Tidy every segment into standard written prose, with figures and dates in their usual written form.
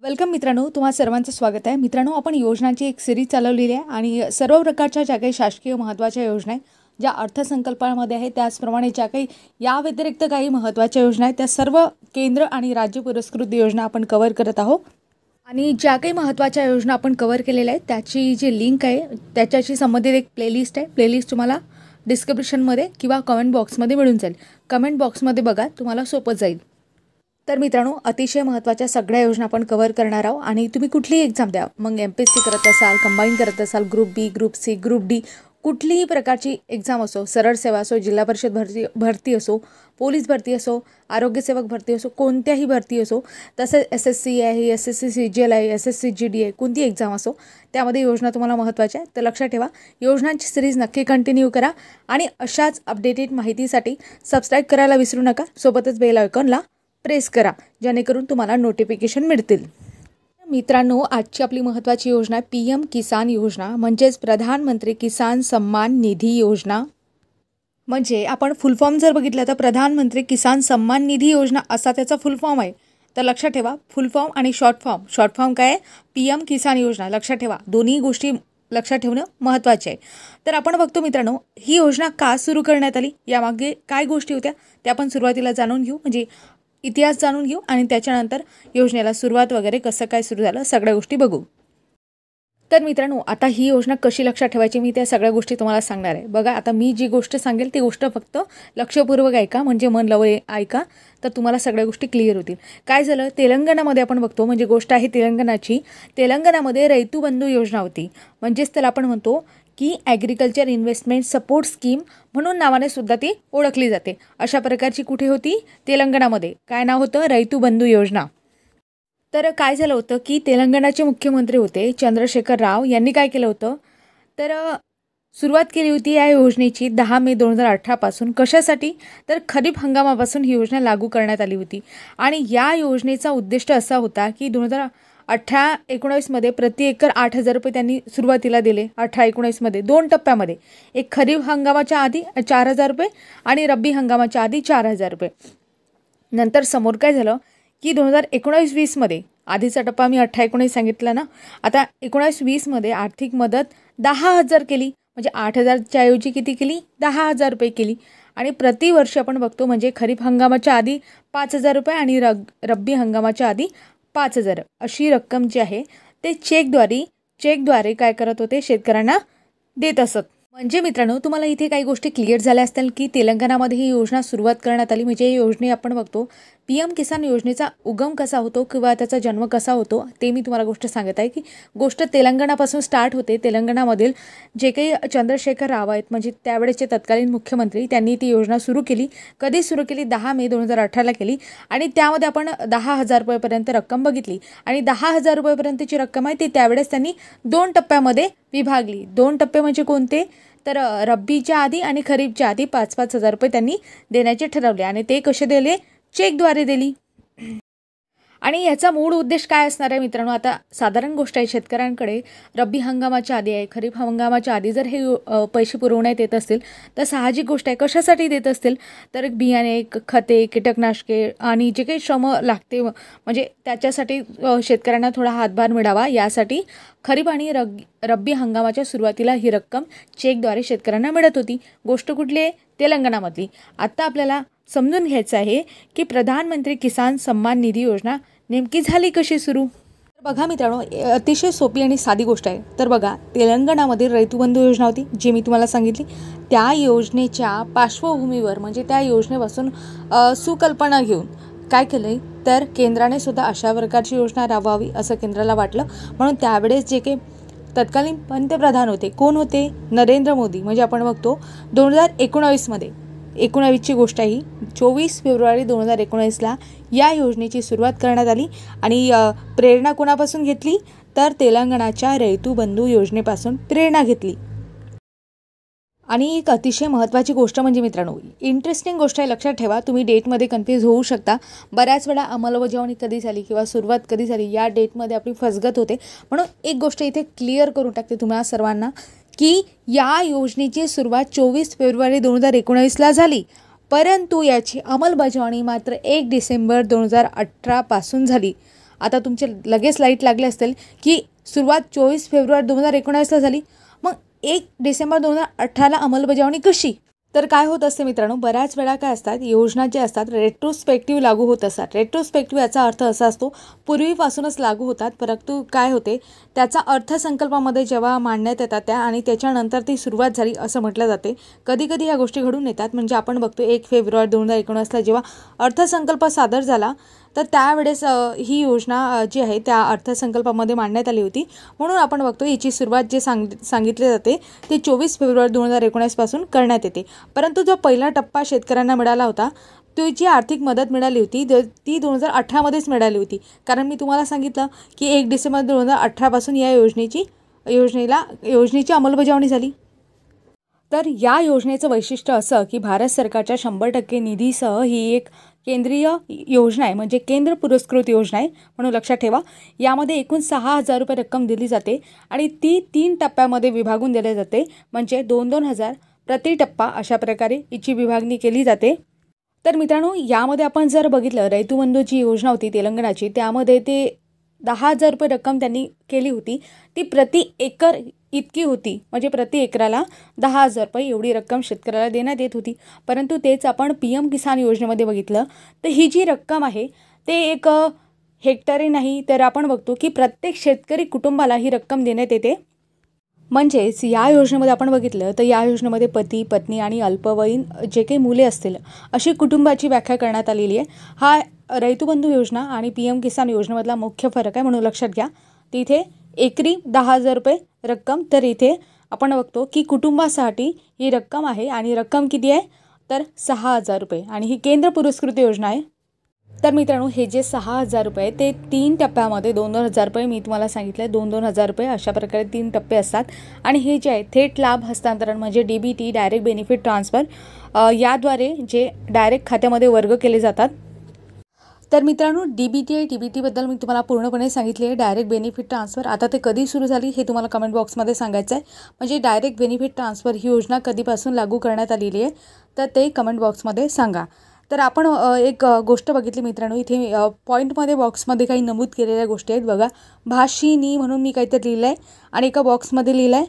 Welcome मित्रांनो, तुम्हा सर्वांचं स्वागत आहे. मित्रांनो, आपण योजनांची एक सिरीज चालवलेली आहे आणि सर्व प्रकारच्या ज्या काही शासकीय महत्त्वाच्या योजना आहेत, ज्या अर्थसंकल्पामध्ये आहेत, त्याचप्रमाणे ज्या काही या व्यतिरिक्त काही महत्त्वाच्या योजना आहेत, त्या सर्व केंद्र आणि राज्य पुरस्कृत योजना आपण कव्हर करत आहोत. आणि ज्या काही महत्त्वाच्या योजना आपण कव्हर केलेल्या आहेत त्याची जी लिंक आहे त्याच्याशी संबंधित एक प्लेलिस्ट आहे. प्लेलिस्ट तुम्हाला डिस्क्रिप्शनमध्ये किंवा कमेंट बॉक्समध्ये मिळून जाईल. कमेंट बॉक्समध्ये बघा, तुम्हाला सोपं जाईल. तर मित्रांनो, अतिशय महत्त्वाच्या सगळ्या योजना आपण कव्हर करणार आहोत. आणि तुम्ही कुठलीही एक्झाम द्या, मग MPSC करत असाल, कंबाईन करत असाल, ग्रुप बी, ग्रुप सी, ग्रुप डी, कुठलीही प्रकारची एक्झाम असो, सरळ सेवा असो, जिल्हा परिषद भरती असो, पोलीस भरती असो, आरोग्यसेवक भरती असो, कोणत्याही भरती असो, तसंच SSC आहे, SSC CGL आहे, SSC GD आहे, कोणती एक्झाम असो, त्यामध्ये योजना तुम्हाला महत्त्वाच्या आहे. तर लक्षात ठेवा, योजनांची सिरीज नक्की कंटिन्यू करा आणि अशाच अपडेटेड माहितीसाठी सबस्क्राईब करायला विसरू नका. सोबतच बेल आयकॉनला प्रेस करा, जेणेकरून तुम्हाला नोटिफिकेशन मिळतील. मित्रांनो, आजची आपली महत्त्वाची योजना आहे PM किसान योजना, म्हणजेच प्रधानमंत्री किसान सन्मान निधी योजना. म्हणजे आपण फुल फॉर्म जर बघितलं तर प्रधानमंत्री किसान सन्मान निधी योजना असा त्याचा फुल फॉर्म आहे. तर लक्षात ठेवा, फुल फॉर्म आणि शॉर्ट फॉर्म काय आहे? PM किसान योजना. लक्षात ठेवा, दोन्ही गोष्टी लक्षात ठेवणं महत्त्वाचे आहे. तर आपण बघतो मित्रांनो, ही योजना का सुरू करण्यात आली, यामागे काय गोष्टी होत्या त्या आपण सुरुवातीला जाणून घेऊ. म्हणजे इतिहास जाणून घेऊ आणि त्याच्यानंतर योजनेला सुरुवात वगैरे कसं काय सुरू झालं सगळ्या गोष्टी बघू. तर मित्रांनो, आता ही योजना कशी लक्षात ठेवायची मी त्या सगळ्या गोष्टी तुम्हाला सांगणार आहे. बघा, आता मी जी गोष्ट सांगेल ती गोष्ट फक्त लक्षपूर्वक ऐका, म्हणजे मन लावून ऐका, तर तुम्हाला सगळ्या गोष्टी क्लिअर होतील. काय झालं, तेलंगणामध्ये आपण बघतो, म्हणजे गोष्ट आहे तेलंगणाची. तेलंगणामध्ये रैतू बंधू योजना होती, म्हणजेच त्याला आपण म्हणतो की ॲग्रिकल्चर इन्व्हेस्टमेंट सपोर्ट स्कीम म्हणून नावाने सुद्धा ती ओळखली जाते. अशा प्रकारची कुठे होती? तेलंगणामध्ये. काय नाव होतं? रैतू बंधू योजना. तर काय झालं होतं की तेलंगणाचे मुख्यमंत्री होते चंद्रशेखर राव यांनी काय केलं होतं, तर सुरुवात केली होती या योजनेची 10 मे 2018 पासून. कशासाठी? तर खरीप हंगामापासून ही योजना लागू करण्यात आली होती. आणि या योजनेचा उद्दिष्ट असा होता की 2018-19 प्रति एकर 8,000 रुपये त्यांनी सुरुवातीला दिले. 18-19 2 टप्प्यामध्ये, एक खरीप हंगामाच्या आधी 4,000 रुपये आणि रब्बी हंगामाच्या आधी 4,000 रुपये. नंतर समोर काय झालं की 2019-20 आधीचा टप्पा मी 18-19 सांगितला ना, आता 19-20 आर्थिक मदत 10,000 केली. म्हणजे 8,000च्या ऐवजी किती केली? 10,000 रुपये केली. आणि प्रतिवर्षी आपण बघतो, म्हणजे खरीप हंगामाच्या आधी 5,000 रुपये आणि रब्बी हंगामाच्या आधी 5,000 अशी रक्कम जी आहे ते चेकद्वारे काय करत होते, शेतकऱ्यांना देत असत. म्हणजे मित्रांनो, तुम्हाला इथे काही गोष्टी क्लिअर झाल्या असतील की तेलंगणामध्ये ही योजना सुरुवात करण्यात आली. म्हणजे योजने आपण बघतो PM किसान योजनेचा उगम कसा होतो किंवा त्याचा जन्म कसा होतो ते मी तुम्हाला गोष्ट सांगत आहे. की गोष्ट तेलंगणापासून स्टार्ट होते. तेलंगणामधील जे काही चंद्रशेखर राव आहेत, म्हणजे त्यावेळेचे तत्कालीन मुख्यमंत्री, त्यांनी ती योजना सुरू केली. कधी सुरू केली? 10 मे 2018 केली. आणि त्यामध्ये आपण 10,000 रुपयेपर्यंत रक्कम बघितली. आणि 10,000 रुपयेपर्यंतची रक्कम आहे ती त्यावेळेस त्यांनी 2 टप्प्यामध्ये विभागली. 2 टप्पे म्हणजे कोणते? तर रब्बीच्या आधी आणि खरीपच्या आधी 5,000 रुपये त्यांनी देण्याचे ठरवले. आणि ते कसे दिले? चेकद्वारे दिली. आणि याचा मूळ उद्देश काय असणार आहे मित्रांनो? आता साधारण गोष्ट आहे, शेतकऱ्यांकडे रब्बी हंगामाच्या आधी आहे, खरीप हंगामाच्या आधी जर हे पैसे पुरवण्यात येत असतील तर साहजिक गोष्ट आहे, कशासाठी देत असतील तर बियाणे, खते, कीटकनाशके आणि जे काही श्रम लागते, म्हणजे त्याच्यासाठी शेतकऱ्यांना थोडा हातभार मिळावा यासाठी खरीप आणि रब्बी हंगामाच्या सुरुवातीला ही रक्कम चेकद्वारे शेतकऱ्यांना मिळत होती. गोष्ट कुठली आहे? तेलंगणामधली. आता आपल्याला समजून घ्यायचं आहे की प्रधानमंत्री किसान सन्मान निधी योजना नेमकी झाली कशी सुरू. तर बघा मित्रांनो, अतिशय सोपी आणि साधी गोष्ट आहे. तर बघा, तेलंगणामध्ये रैतू बंधू योजना होती जी मी तुम्हाला सांगितली. त्या योजनेच्या पार्श्वभूमीवर, म्हणजे त्या योजनेपासून सुकल्पना घेऊन काय केलं तर केंद्राने सुद्धा अशा प्रकारची योजना राबवावी असं केंद्राला वाटलं. म्हणून त्यावेळेस जे काही तत्कालीन पंतप्रधान होते, कोण होते? नरेंद्र मोदी. म्हणजे आपण बघतो 2019ची गोष्ट आहे ही. 24 फेब्रुवारी 2019 या योजनेची सुरुवात करण्यात आली. आणि प्रेरणा कोणापासून घेतली? तर तेलंगणाच्या रैतू बंधू योजनेपासून प्रेरणा घेतली. आणि एक अतिशय महत्त्वाची गोष्ट म्हणजे मित्रांनो, इंटरेस्टिंग गोष्ट आहे, लक्षात ठेवा. तुम्ही डेटमध्ये कन्फ्यूज होऊ शकता. बऱ्याच वेळा अंमलबजावणी कधी झाली किंवा सुरुवात कधी झाली या डेटमध्ये आपली फसगत होते. म्हणून एक गोष्ट इथे क्लिअर करून टाकते तुम्हाला सर्वांना की या योजनेची सुरुवात 24 फेब्रुवारी 2019 झाली, परंतु याची अंमलबजावणी मात्र 1 डिसेंबर 2018 पासून झाली. आता तुमचे लगेच लाईट लागले असतील की सुरुवात 24 फेब्रुवारी 2019ला झाली, मग 1 डिसेंबर 2018ला अंमलबजावणी कशी? तर काय होत असते मित्रांनो, बऱ्याच वेळा काय असतात, योजना ज्या असतात रेट्रोस्पेक्टिव्ह लागू होत असतात. रेट्रोस्पेक्टिव्ह याचा अर्थ असा असतो पूर्वीपासूनच लागू होतात, परंतु काय होते त्याचा अर्थसंकल्पामध्ये जेव्हा मांडण्यात येतात त्या आणि त्याच्यानंतर ती सुरुवात झाली असं म्हटलं जाते. कधी कधी ह्या गोष्टी घडून येतात. म्हणजे आपण बघतो 1 फेब्रुवारी 2019ला जेव्हा अर्थसंकल्प सादर झाला तर त्यावेळेस ही योजना जी आहे त्या अर्थसंकल्पामध्ये मांडण्यात आली होती. म्हणून आपण बघतो हिची सुरुवात जे सांगितले जाते ते 24 फेब्रुवारी 2019 पासून करण्यात येते. परंतु जो पहिला टप्पा शेतकऱ्यांना मिळाला होता तो जी आर्थिक मदत मिळाली होती ती 2018मध्येच मिळाली होती. कारण मी तुम्हाला सांगितलं की 1 डिसेंबर 2018 पासून या योजनेची अंमलबजावणी झाली. तर या योजनेचं वैशिष्ट्य असं की भारत सरकारच्या 100% निधीसह ही एक केंद्रीय योजना आहे, म्हणजे केंद्र पुरस्कृत योजना आहे. म्हणून लक्षात ठेवा, यामध्ये एकूण 6,000 रुपये रक्कम दिली जाते आणि ती 3 टप्प्यामध्ये विभागून दिली जाते. म्हणजे 2-2 हजार प्रति टप्पा अशा प्रकारे हिची विभागणी केली जाते. तर मित्रांनो, यामध्ये आपण जर बघितलं रैतू बंधू जी योजना होती तेलंगणाची, त्यामध्ये ते 10,000 रुपये रक्कम त्यांनी केली होती. ती प्रति एकर इतकी होती, म्हणजे प्रति एकराला 10,000 रुपये एवढी रक्कम शेतकऱ्याला देण्यात येत होती. परंतु तेच आपण PM किसान योजनेमध्ये बघितलं तर ही जी रक्कम आहे ते एक हेक्टरी नाही, तर आपण बघतो की प्रत्येक शेतकरी कुटुंबाला ही रक्कम देण्यात येते. म्हणजेच या योजनेमध्ये आपण बघितलं तर या योजनेमध्ये पती, पत्नी आणि अल्पवयीन जे काही मुले असतील अशी कुटुंबाची व्याख्या करण्यात आलेली आहे. हा रैतू बंधू योजना आणि PM किसान योजनेमधला मुख्य फरक आहे, म्हणून लक्षात घ्या. तिथे एकरी 10,000 रुपये रक्कम, तर इथे आपण बघतो की कुटुंबासाठी ही रक्कम आहे आणि रक्कम किती आहे तर 6,000 रुपये आणि ही केंद्र पुरस्कृत योजना आहे. तर मित्रांनो, हे जे 6,000 रुपये ते 3 टप्प्यामध्ये 2-2 हजार रुपये मी तुम्हाला सांगितलं, 2-2 हजार रुपये अशा प्रकारे 3 टप्पे असतात. आणि हे जे आहे थेट लाभ हस्तांतरण म्हणजे DBT डायरेक्ट बेनिफिट ट्रान्सफर याद्वारे जे डायरेक्ट खात्यामध्ये वर्ग केले जातात. तर मित्रांनो, DBTबद्दल मी तुम्हाला पूर्णपणे सांगितले आहे. डायरेक्ट बेनिफिट ट्रान्सफर आता ते कधी सुरू झाली हे तुम्हाला कमेंट बॉक्समध्ये सांगायचं आहे. म्हणजे डायरेक्ट बेनिफिट ट्रान्सफर ही योजना कधीपासून लागू करण्यात आलेली आहे तर ते कमेंट बॉक्समध्ये सांगा. तर आपण एक गोष्ट बघितली मित्रांनो, इथे पॉईंटमध्ये बॉक्समध्ये काही नमूद केलेल्या गोष्टी आहेत बघा. भाषिणी म्हणून मी काहीतरी लिहिलं आहे आणि एका बॉक्समध्ये लिहिलं आहे.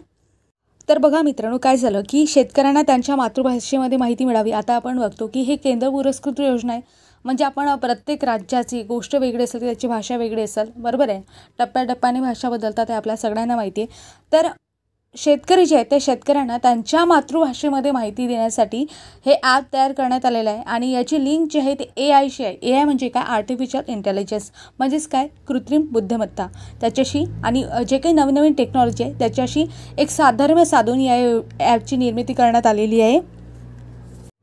तर बघा मित्रांनो, काय झालं की शेतकऱ्यांना त्यांच्या मातृभाषेमध्ये माहिती मिळावी. आता आपण बघतो की हे केंद्र पुरस्कृत योजना आहे, म्हणजे आपण प्रत्येक राज्याची गोष्ट वेगळी असेल त्याची भाषा वेगळी असेल, बरोबर आहे. टप्प्याटप्प्याने भाषा बदलतात हे आपल्या सगळ्यांना माहिती आहे. तर शेतकरी जे आहेत त्या शेतकऱ्यांना त्यांच्या मातृभाषेमध्ये माहिती देण्यासाठी हे ॲप तयार करण्यात आलेलं आहे आणि याची लिंक जी आहे ते AIशी आहे. AI म्हणजे काय, आर्टिफिशियल इंटेलिजन्स, म्हणजेच काय कृत्रिम बुद्धिमत्ता त्याच्याशी आणि जे काही नवीन टेक्नॉलॉजी आहे त्याच्याशी एक साधर्म्य साधून या ॲपची निर्मिती करण्यात आलेली आहे.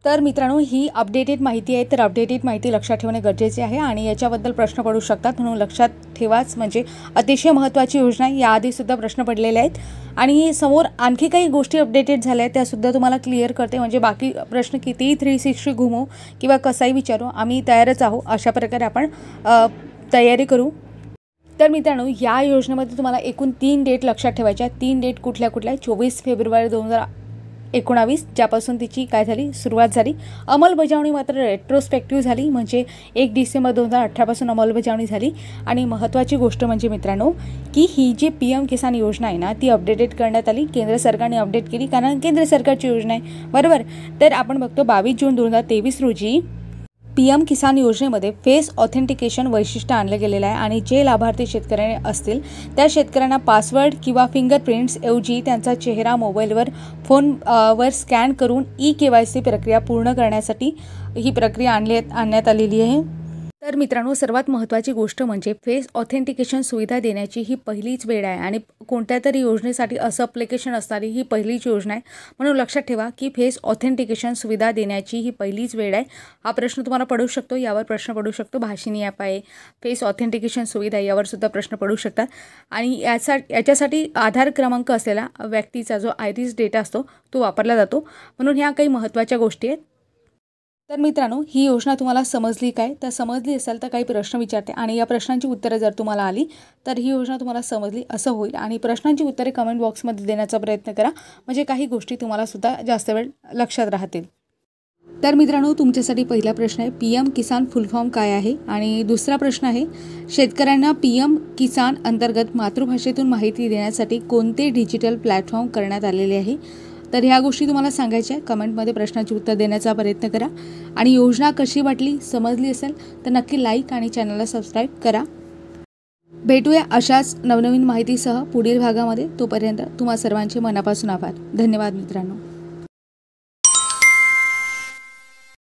तर मित्रांनो, ही अपडेटेड माहिती आहे, तर अपडेटेड माहिती लक्षात ठेवणे गरजेचे आहे आणि याच्याबद्दल प्रश्न पडू शकतात, म्हणून लक्षात ठेवाच. म्हणजे अतिशय महत्त्वाची योजना आहे. याआधीसुद्धा प्रश्न पडलेले आहेत आणि समोर आणखी काही गोष्टी अपडेटेड झाल्या आहेत त्यासुद्धा तुम्हाला क्लिअर करते. म्हणजे बाकी प्रश्न कितीही 360 घुमो किंवा कसाही विचारू, आम्ही तयारच आहोत. अशा प्रकारे आपण तयारी करू. तर मित्रांनो, या योजनेमध्ये तुम्हाला एकूण 3 डेट लक्षात ठेवायच्या. 3 डेट कुठल्या 24 फेब्रुवारी 2019 ज्यापासून तिची काय झाली सुरुवात झाली. अंमलबजावणी मात्र रेट्रोस्पेक्टिव्ह झाली, म्हणजे 1 डिसेंबर 2018 पासून अंमलबजावणी झाली. आणि महत्त्वाची गोष्ट म्हणजे मित्रांनो की ही जी PM किसान योजना आहे ना ती अपडेटेड करण्यात आली. केंद्र सरकारने अपडेट केली कारण केंद्र सरकारची योजना आहे, बरोबर. तर आपण बघतो 22 जून 2023 रोजी PM किसान योजनेमध्ये फेस ऑथेंटिकेशन वैशिष्ट्य आणलं गेलेलं आहे आणि जे लाभार्थी शेतकऱ्याने असतील त्या शेतकऱ्यांना पासवर्ड किंवा फिंगरप्रिंट्स ऐवजी त्यांचा चेहरा मोबाईलवर फोनवर स्कॅन करून KYC प्रक्रिया पूर्ण करण्यासाठी ही प्रक्रिया आणण्यात आलेली आहे. तर मित्रांनो, सर्वात महत्त्वाची गोष्ट म्हणजे फेस ऑथेंटिकेशन सुविधा देण्याची ही पहिलीच वेळ आहे आणि कोणत्या तरी योजनेसाठी असं ॲप्लिकेशन असणारी ही पहिलीच योजना आहे. म्हणून लक्षात ठेवा की फेस ऑथेंटिकेशन सुविधा देण्याची ही पहिलीच वेळ आहे. हा प्रश्न तुम्हाला पडू शकतो, यावर प्रश्न पडू शकतो. भाषिणी ॲप आहे, फेस ऑथेंटिकेशन सुविधा यावर सुद्धा प्रश्न पडू शकतात. आणि याच्यासाठी आधार क्रमांक असलेला व्यक्तीचा जो आयरिस डेटा असतो तो वापरला जातो. म्हणून ह्या काही महत्त्वाच्या गोष्टी आहेत. तर मित्रांनो, ही योजना तुम्हाला समजली काय, तर समजली असेल तर काही प्रश्न विचारते आणि या प्रश्नांची उत्तरे जर तुम्हाला आली तर ही योजना तुम्हाला समजली असं होईल. आणि प्रश्नांची उत्तरे कमेंट बॉक्समध्ये देण्याचा प्रयत्न करा, म्हणजे काही गोष्टी तुम्हाला सुद्धा जास्त वेळ लक्षात राहतील. तर मित्रांनो, तुमच्यासाठी पहिला प्रश्न आहे, PM किसान फुल फॉर्म काय आहे? आणि दुसरा प्रश्न आहे, शेतकऱ्यांना PM किसान अंतर्गत मातृभाषेतून माहिती देण्यासाठी कोणते डिजिटल प्लॅटफॉर्म करण्यात आलेले आहे? तर ह्या गोष्टी तुम्हाला सांगायच्या आहे. कमेंटमध्ये प्रश्नाचे उत्तर देण्याचा प्रयत्न करा. आणि योजना कशी वाटली, समजली असेल तर नक्की लाईक आणि चॅनलला सबस्क्राईब करा. भेटूया अशाच नवनवीन माहितीसह पुढील भागामध्ये. तोपर्यंत तुम्हा सर्वांचे मनापासून आभार. धन्यवाद मित्रांनो.